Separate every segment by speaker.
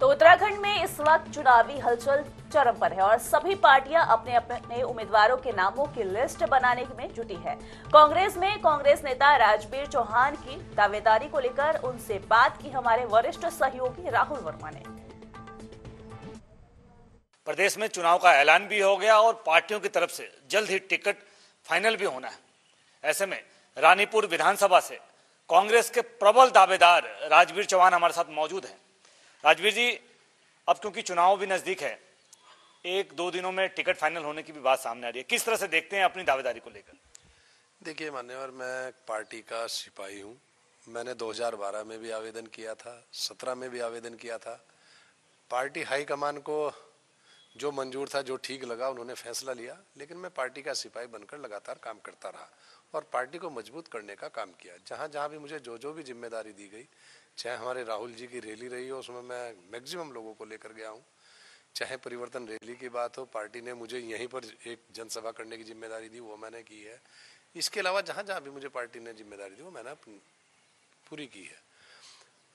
Speaker 1: तो उत्तराखंड में इस वक्त चुनावी हलचल चरम पर है और सभी पार्टियां अपने अपने उम्मीदवारों के नामों की लिस्ट बनाने में जुटी है। कांग्रेस में कांग्रेस नेता राजबीर चौहान की दावेदारी को लेकर उनसे बात की हमारे वरिष्ठ सहयोगी राहुल वर्मा ने।
Speaker 2: प्रदेश में चुनाव का ऐलान भी हो गया और पार्टियों की तरफ से जल्द ही टिकट फाइनल भी होना है। ऐसे में रानीपुर विधानसभा से कांग्रेस के प्रबल दावेदार राजबीर चौहान हमारे साथ मौजूद हैं। राजबीर जी, अब क्योंकि चुनाव भी नजदीक है, एक दो दिनों में टिकट फाइनल होने की भी बात सामने आ रही है, किस तरह से देखते हैं अपनी दावेदारी को लेकर?
Speaker 3: देखिए मान्यवर, मैं पार्टी का सिपाही हूँ। मैंने 2012 में भी आवेदन किया था, 17 में भी आवेदन किया था। पार्टी हाईकमान को जो मंजूर था, जो ठीक लगा, उन्होंने फैसला लिया। लेकिन मैं पार्टी का सिपाही बनकर लगातार काम करता रहा और पार्टी को मजबूत करने का काम किया। जहाँ जहाँ भी मुझे जो भी जिम्मेदारी दी गई, चाहे हमारे राहुल जी की रैली रही हो, उसमें मैं मैक्सिमम लोगों को लेकर गया हूँ। चाहे परिवर्तन रैली की बात हो, पार्टी ने मुझे यहीं पर एक जनसभा करने की जिम्मेदारी दी, वो मैंने की है। इसके अलावा जहाँ जहाँ भी मुझे पार्टी ने जिम्मेदारी दी, वो मैंने पूरी की है।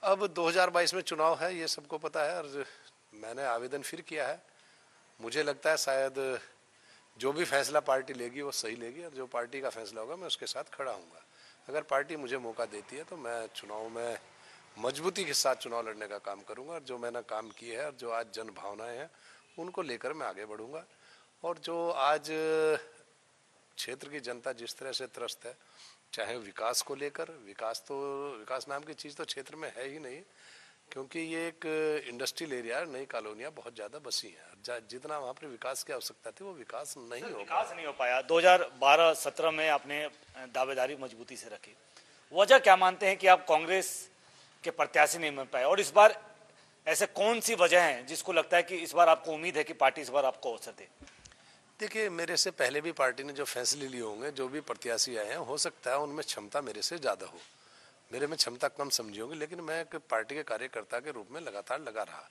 Speaker 3: अब 2022 में चुनाव है, ये सबको पता है, और मैंने आवेदन फिर किया है। मुझे लगता है शायद जो भी फैसला पार्टी लेगी वो सही लेगी, और जो पार्टी का फैसला होगा मैं उसके साथ खड़ा हूँगा। अगर पार्टी मुझे मौका देती है तो मैं चुनाव में मजबूती के साथ चुनाव लड़ने का काम करूंगा, और जो मैंने काम किए हैं और जो आज जन भावनाएं हैं उनको लेकर मैं आगे बढ़ूंगा। और जो आज क्षेत्र की जनता जिस तरह से त्रस्त है, चाहे विकास को लेकर, विकास नाम की चीज़ तो क्षेत्र में है ही नहीं, क्योंकि ये एक इंडस्ट्रियल एरिया है, नई कॉलोनियाँ बहुत ज़्यादा बसी हैं। जितना वहाँ पर विकास की आवश्यकता थी वो विकास नहीं हो पाया।
Speaker 2: 2012-17 में आपने दावेदारी मजबूती से रखी, वजह क्या मानते हैं कि आप कांग्रेस के प्रत्याशी नहीं बन पाए, और इस बार ऐसे कौन सी वजह है जिसको लगता है कि इस बार आपको उम्मीद है कि पार्टी इस बार आपको अवसर दे?
Speaker 3: देखिए, मेरे से पहले भी पार्टी ने जो फैसले लिए होंगे, जो भी प्रत्याशी आए हैं, हो सकता है उनमें क्षमता मेरे से ज़्यादा हो, मेरे में क्षमता कम समझी होगी, लेकिन मैं एक पार्टी के कार्यकर्ता के रूप में लगातार लगा रहा।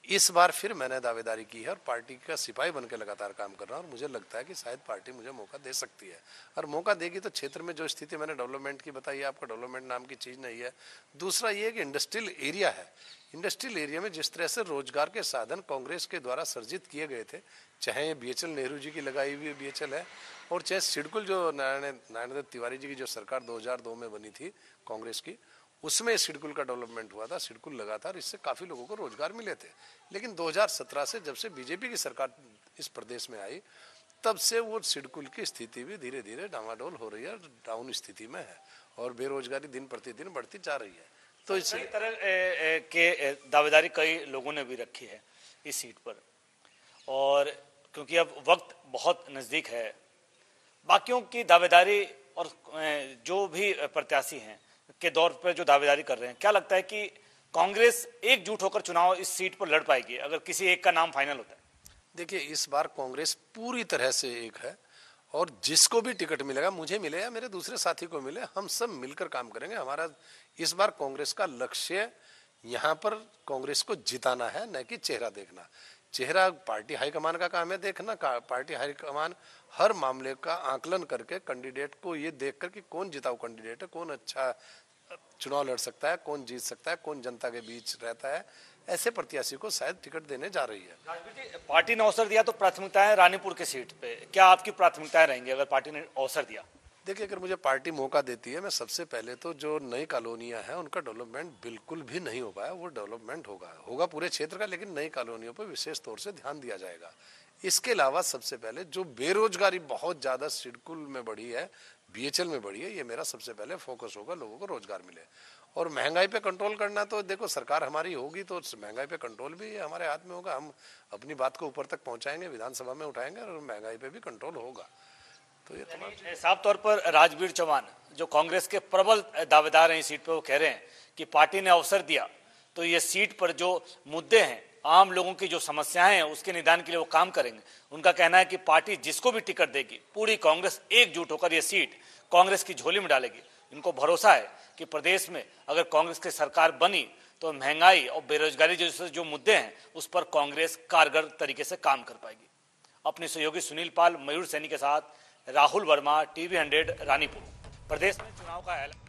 Speaker 3: इस बार फिर मैंने दावेदारी की है और पार्टी का सिपाही बनकर लगातार काम कर रहा हूँ, और मुझे लगता है कि शायद पार्टी मुझे मौका दे सकती है। और मौका देगी तो क्षेत्र में जो स्थिति मैंने डेवलपमेंट की बताई है आपको, डेवलपमेंट नाम की चीज़ नहीं है। दूसरा ये कि इंडस्ट्रियल एरिया है, इंडस्ट्रियल एरिया में जिस तरह से रोजगार के साधन कांग्रेस के द्वारा सर्जित किए गए थे, चाहे ये BHL नेहरू जी की लगाई हुई BHL है, और चाहे सिडकुल जो नारायण दत्त तिवारी जी की जो सरकार 2002 में बनी थी कांग्रेस की, उसमें सिडकुल का डेवलपमेंट हुआ था, सिडकुल लगा था, और इससे काफ़ी लोगों को रोजगार मिले थे। लेकिन 2017 से जब से बीजेपी की सरकार इस प्रदेश में आई, तब से वो सिडकुल की स्थिति भी धीरे धीरे डामाडोल हो रही है, डाउन स्थिति में है, और बेरोजगारी दिन प्रतिदिन बढ़ती जा रही है। तो इस
Speaker 2: तरह के दावेदारी कई लोगों ने भी रखी है इस सीट पर, और क्योंकि अब वक्त बहुत नज़दीक है, बाकियों की दावेदारी और जो भी प्रत्याशी हैं के दौर पर जो दावेदारी कर रहे हैं, क्या लगता है कि कांग्रेस एकजुट होकर चुनाव इस सीट पर लड़ पाएगी अगर किसी एक का नाम फाइनल होता है?
Speaker 3: देखिए, इस बार कांग्रेस पूरी तरह से एक है, और जिसको भी टिकट मिलेगा, मुझे मिले या मेरे दूसरे साथी को मिले, हम सब मिलकर काम करेंगे। हमारा इस बार कांग्रेस का लक्ष्य यहाँ पर कांग्रेस को जिताना है, न कि चेहरा देखना। चेहरा पार्टी हाईकमान का काम है देखना। पार्टी हाईकमान हर मामले का आकलन करके कैंडिडेट को ये देखकर कि कौन जिताऊ कैंडिडेट है, कौन अच्छा चुनाव लड़ सकता है, कौन जीत सकता है, कौन जनता के बीच रहता है, ऐसे प्रत्याशी को शायद टिकट देने जा रही है।
Speaker 2: पार्टी ने अवसर दिया तो प्राथमिकताएं रानीपुर के सीट पे, क्या आपकी प्राथमिकताएं रहेंगी अगर पार्टी ने अवसर दिया?
Speaker 3: देखिए, अगर मुझे पार्टी मौका देती है, मैं सबसे पहले तो जो नई कॉलोनियां हैं उनका डेवलपमेंट बिल्कुल भी नहीं हो पाया, वो डेवलपमेंट होगा पूरे क्षेत्र का, लेकिन नई कॉलोनियों पर विशेष तौर से ध्यान दिया जाएगा। इसके अलावा सबसे पहले जो बेरोजगारी बहुत ज़्यादा सिडकुल में बढ़ी है, BHL में बढ़ी है, ये मेरा सबसे पहले फोकस होगा, लोगों को रोजगार मिले। और महंगाई पे कंट्रोल करना, तो देखो सरकार हमारी होगी तो महंगाई पे कंट्रोल भी हमारे हाथ में होगा। हम अपनी बात को ऊपर तक पहुंचाएंगे, विधानसभा में उठाएंगे, और महंगाई पे भी कंट्रोल होगा। तो ये
Speaker 2: साफ तौर पर राजबीर चौहान जो कांग्रेस के प्रबल दावेदार हैं इस सीट पर, वो कह रहे हैं कि पार्टी ने अवसर दिया तो ये सीट पर जो मुद्दे हैं, आम लोगों की जो समस्याएं हैं, उसके निदान के लिए वो काम करेंगे। उनका कहना है कि पार्टी जिसको भी टिकट देगी, पूरी कांग्रेस एकजुट होकर ये सीट कांग्रेस की झोली में डालेगी। इनको भरोसा है कि प्रदेश में अगर कांग्रेस की सरकार बनी तो महंगाई और बेरोजगारी जैसे जो मुद्दे हैं उस पर कांग्रेस कारगर तरीके से काम कर पाएगी। अपने सहयोगी सुनील पाल, मयूर सैनी के साथ राहुल वर्मा, TV 100 रानीपुर। प्रदेश में चुनाव का ऐलान